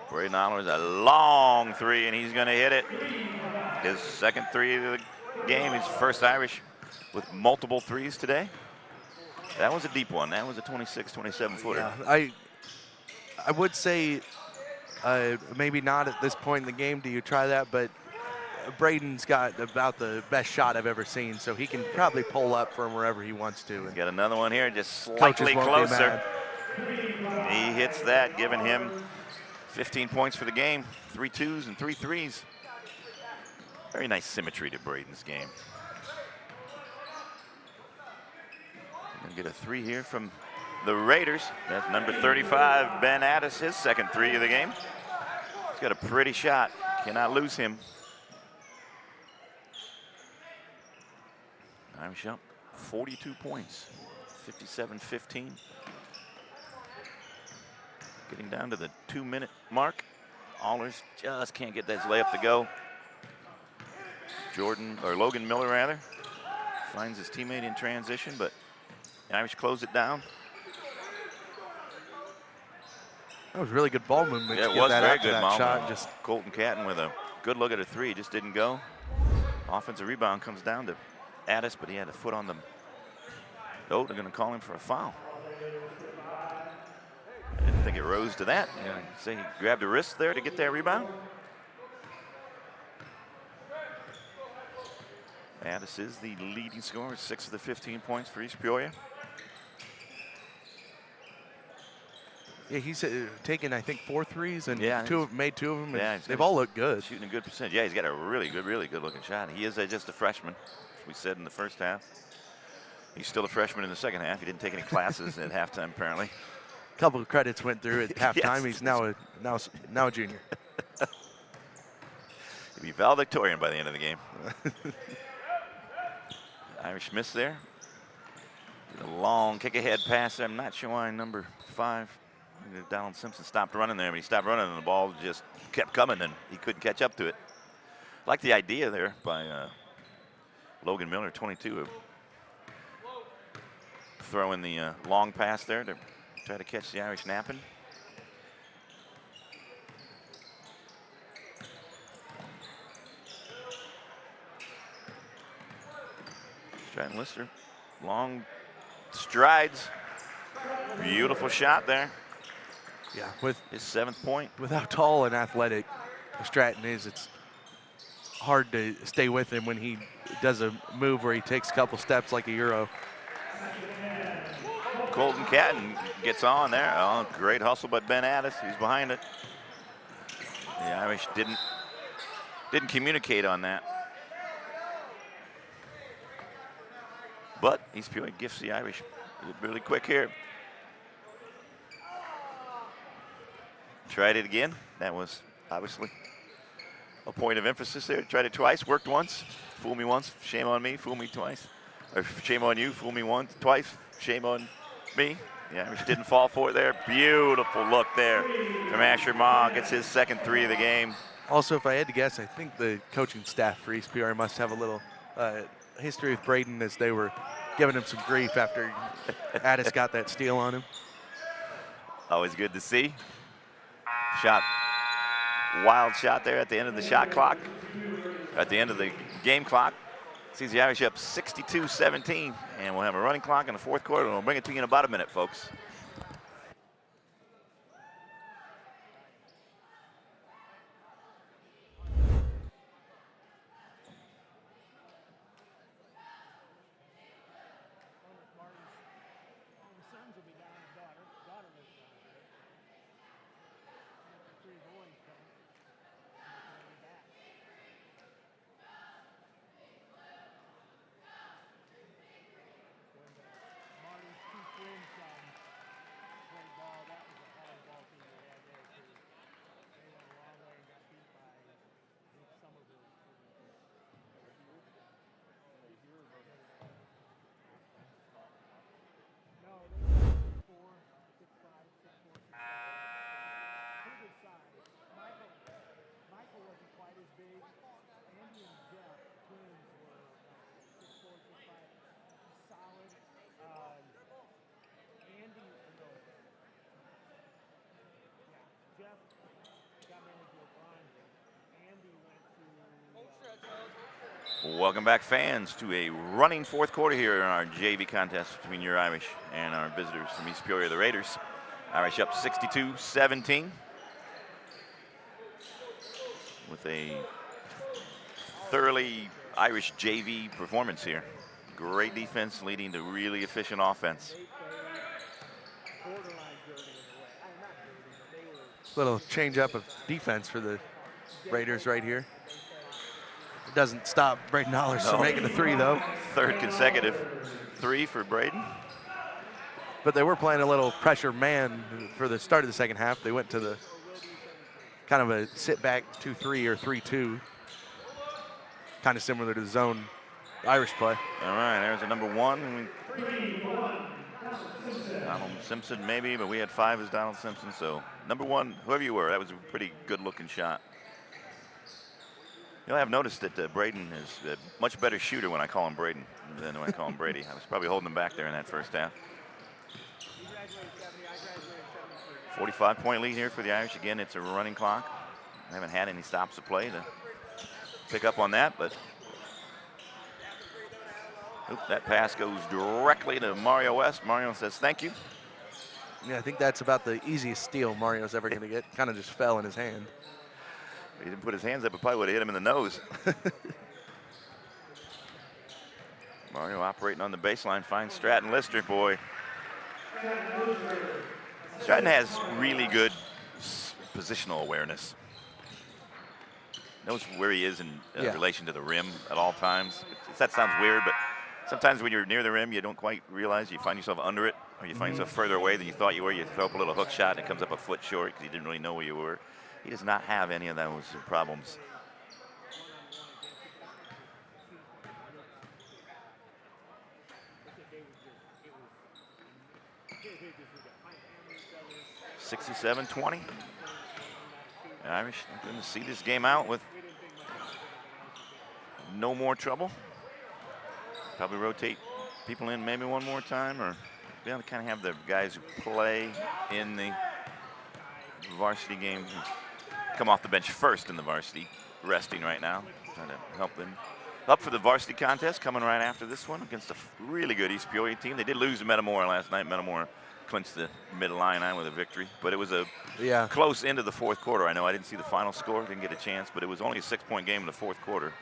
S2: Braden Allers, a long three, and he's going to hit it. His second three of the game. His first Irish with multiple threes today. That was a deep one. That was a 26, 27 footer.
S3: Yeah, I would say maybe not at this point in the game do you try that, but Braden's got about the best shot I've ever seen, so he can probably pull up from wherever he wants to.
S2: He's got another one here, just slightly closer. He hits that, giving him 15 points for the game. 3 twos and 3 threes. Very nice symmetry to Braden's game. Gonna get a three here from the Raiders. That's number 35, Ben Addis, his second three of the game. He's got a pretty shot. Cannot lose him. Irish up 42 points, 57-15. Getting down to the 2-minute mark. Allers just can't get that layup to go. Logan Miller rather, finds his teammate in transition, but the Irish close it down.
S3: That was really good ball movement.
S2: Yeah, it was very good ball movement. Just Colton Catton with a good look at a three, just didn't go. Offensive rebound comes down to Addis, but he had a foot on them. Oh, they're going to call him for a foul. I didn't think it rose to that. Say he grabbed a wrist there to get that rebound. Addis is the leading scorer, 6 of the 15 points for East Peoria.
S3: Yeah, he's taken, I think, 4 threes and made 2 of them.
S2: Yeah,
S3: they've all looked good.
S2: Shooting a good percentage. Yeah, he's got a really good looking shot. He is just a freshman, we said in the first half. He's still a freshman in the second half. He didn't take any classes at halftime, apparently.
S3: A couple of credits went through at halftime. Yes. He's now a junior.
S2: He'll be valedictorian by the end of the game. Irish miss there. Did a long kick-ahead pass there. I'm not sure why number 5, Donald Simpson, stopped running there, but he stopped running and the ball just kept coming and he couldn't catch up to it. I like the idea there by Logan Miller, 22, of throwing the long pass there to try to catch the Irish napping. Stratton Lister, long strides. Beautiful shot there.
S3: Yeah, with
S2: his 7th point.
S3: With how tall and athletic Stratton is, it's hard to stay with him when he does a move where he takes a couple steps like a Euro.
S2: Colton Catton gets on there. Oh, great hustle by Ben Addis. He's behind it. The Irish didn't communicate on that. But East Peoria gifts the Irish really quick here. Tried it again. That was obviously a point of emphasis there. Tried it twice, worked once. Fool me once, shame on me. Fool me twice. Or shame on you, fool me once, twice, shame on me. The Irish didn't fall for it there. Beautiful look there from Asher Ma. Gets his second 3 of the game.
S3: Also, if I had to guess, I think the coaching staff for East Peoria must have a little history with Braden, as they were giving him some grief after Addis got that steal on him.
S2: Always good to see. Shot, wild shot there at the end of the shot clock, at the end of the game clock. Sees the Irish up 62-17, and we'll have a running clock in the fourth quarter, and we'll bring it to you in about a minute, folks. Welcome back, fans, to a running fourth quarter here in our JV contest between your Irish and our visitors from East Peoria, the Raiders. Irish up 62-17 with a thoroughly Irish JV performance here. Great defense leading to really efficient offense.
S3: Little change up of defense for the Raiders right here. It doesn't stop Braden Hollers from making a 3, though.
S2: Third consecutive 3 for Braden.
S3: But they were playing a little pressure man for the start of the second half. They went to the kind of a sit back 2-3 or 3-2, kind of similar to the zone Irish play.
S2: All right, there's a number 1. Donald Simpson maybe, but we had 5 as Donald Simpson. So number 1, whoever you were, that was a pretty good looking shot. You know, I've noticed that Braden is a much better shooter when I call him Braden than when I call him Brady. I was probably holding him back there in that first half. 45-point lead here for the Irish. Again, it's a running clock. I haven't had any stops of play to pick up on that, but that pass goes directly to Mario West. Mario says thank you.
S3: Yeah, I think that's about the easiest steal Mario's ever going to get. Kind of just fell in his hand.
S2: He didn't put his hands up, it probably would have hit him in the nose. Mario operating on the baseline, finds Stratton Lister, boy. Stratton has really good positional awareness. Knows where he is in relation to the rim at all times. That sounds weird, but sometimes when you're near the rim, you don't quite realize you find yourself under it, or you find yourself further away than you thought you were. You throw up a little hook shot, and it comes up a foot short because you didn't really know where you were. He does not have any of those problems. (67-20). The Irish are going to see this game out with no more trouble. Probably rotate people in maybe one more time, or be able to kind of have the guys who play in the varsity game come off the bench first in the varsity, resting right now, trying to help them up for the varsity contest coming right after this one against a really good East Peoria team. They did lose to Metamora last night. Metamora clinched the Mid-Illini with a victory, but it was a close end of the fourth quarter. I know I didn't see the final score, didn't get a chance, but it was only a 6-point game in the fourth quarter.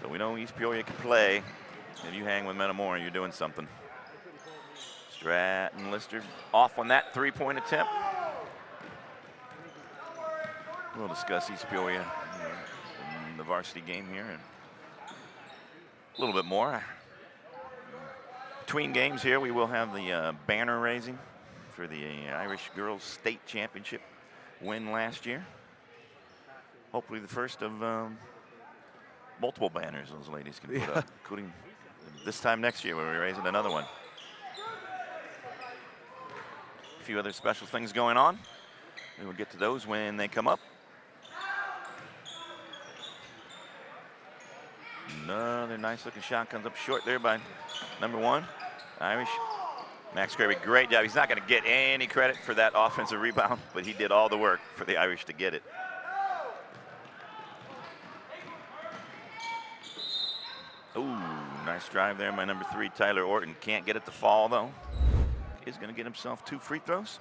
S2: So we know East Peoria can play. If you hang with Metamora, you're doing something. Stratton Lister off on that 3-point attempt. We'll discuss East Peoria in the varsity game here and a little bit more. Between games here, we will have the banner raising for the Irish Girls State Championship win last year. Hopefully the first of multiple banners those ladies can put up, including this time next year when we're raising another one. A few other special things going on. We will get to those when they come up. Another nice looking shot comes up short there by number 1, Irish. Max Kirby, great job. He's not going to get any credit for that offensive rebound, but he did all the work for the Irish to get it. Ooh, nice drive there by number 3, Tyler Orton. Can't get it to fall, though. He's going to get himself 2 free throws.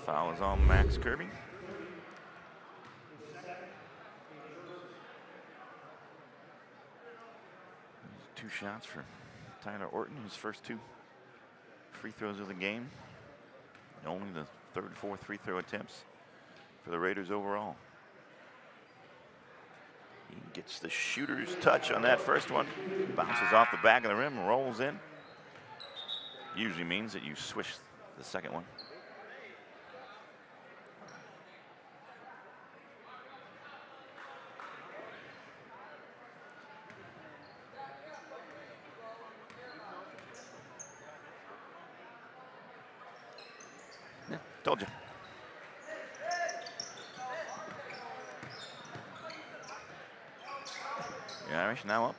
S2: Foul is on Max Kirby. 2 shots for Tyler Orton, his first 2 free throws of the game. Only the 3rd and 4th free throw attempts for the Raiders overall. He gets the shooter's touch on that first one. Bounces off the back of the rim, rolls in. Usually means that you swish the second one. Yeah, told you. The Irish now up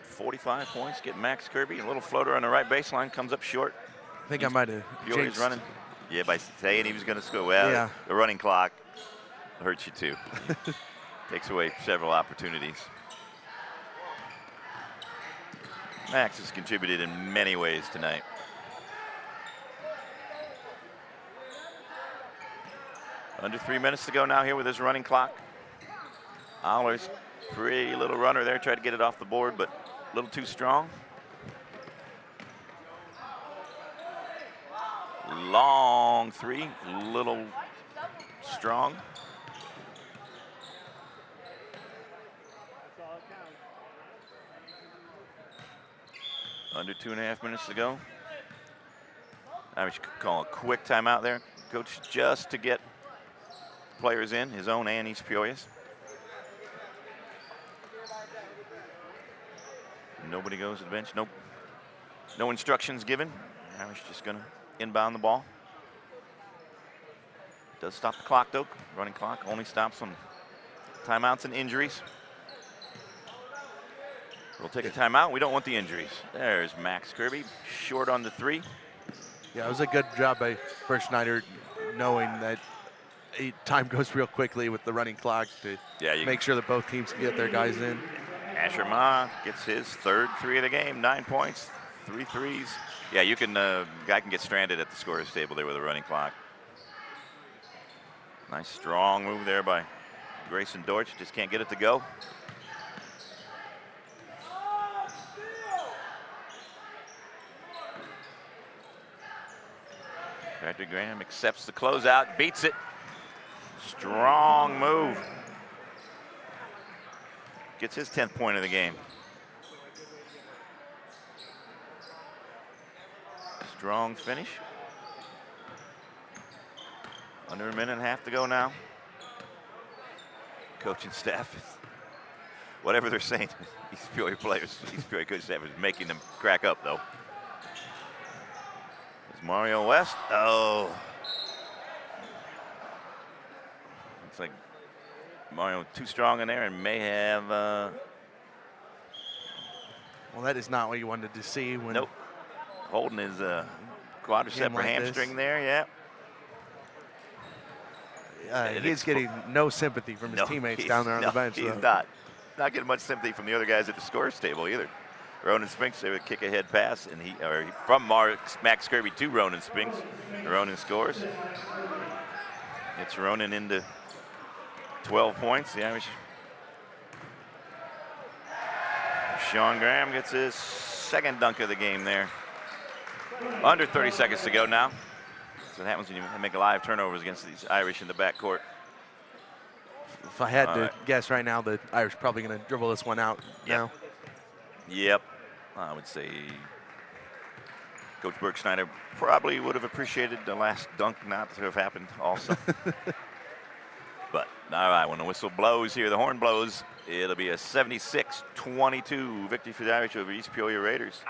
S2: 45 points, get Max Kirby. A little floater on the right baseline, comes up short.
S3: I think I might have
S2: Peoria's running. Yeah, by saying he was going to score. Well,
S3: yeah.
S2: The running clock hurts you too. Takes away several opportunities. Max has contributed in many ways tonight. Under 3 minutes to go now here with this running clock. Allers, pretty little runner there, tried to get it off the board, but a little too strong. Long 3, little strong. Under 2.5 minutes to go. I should call a quick timeout there. Coach just to get players in, his own and East Peoria's. Nobody goes to the bench. Nope. No instructions given. Irish just going to inbound the ball. Does stop the clock, though. Running clock only stops on timeouts and injuries. We'll take a timeout. We don't want the injuries. There's Max Kirby, short on the 3.
S3: Yeah, it was a good job by Bert Schneider knowing that time goes real quickly with the running clock to make sure that both teams can get their guys in.
S2: Asher Ma gets his 3rd 3 of the game, 9 points, 3 threes. Yeah, you can, guy can get stranded at the scorer's table there with a running clock. Nice strong move there by Grayson Dortch, just can't get it to go. Patrick Graham accepts the closeout, beats it. Strong move. Gets his 10th point of the game. Strong finish. Under 1.5 minutes to go now. Coaching staff is, whatever they're saying, East Peoria players, East Peoria coaching staff is making them crack up though. It's Mario West. Oh. Looks like Mario too strong in there and may have.
S3: Well, that is not what you wanted to see when.
S2: Nope. Holding his quadricep or hamstring there, yeah.
S3: He's getting no sympathy from his teammates down there on the bench.
S2: He's not getting much sympathy from the other guys at the scorer's table either. Ronan Spinks, they would kick ahead pass, and from Max Kirby to Ronan Spinks. Ronan scores. Gets Ronan into 12 points. The Irish. Sean Graham gets his 2nd dunk of the game there. Under 30 seconds to go now. So what happens when you make live turnovers against these Irish in the backcourt.
S3: If I had to guess right now, the Irish probably going to dribble this one out now.
S2: Yep. I would say Coach Bert Schneider probably would have appreciated the last dunk not to have happened also. But all right, when the whistle blows here, the horn blows, It'll be a 76-22 victory for the Irish over East Peoria Raiders.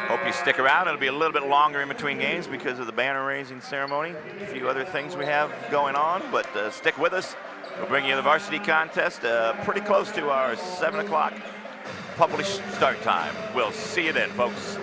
S2: Hope you stick around. It'll be a little bit longer in between games because of the banner raising ceremony. A few other things we have going on, but stick with us. We'll bring you the varsity contest pretty close to our 7 o'clock published start time. We'll see you then, folks.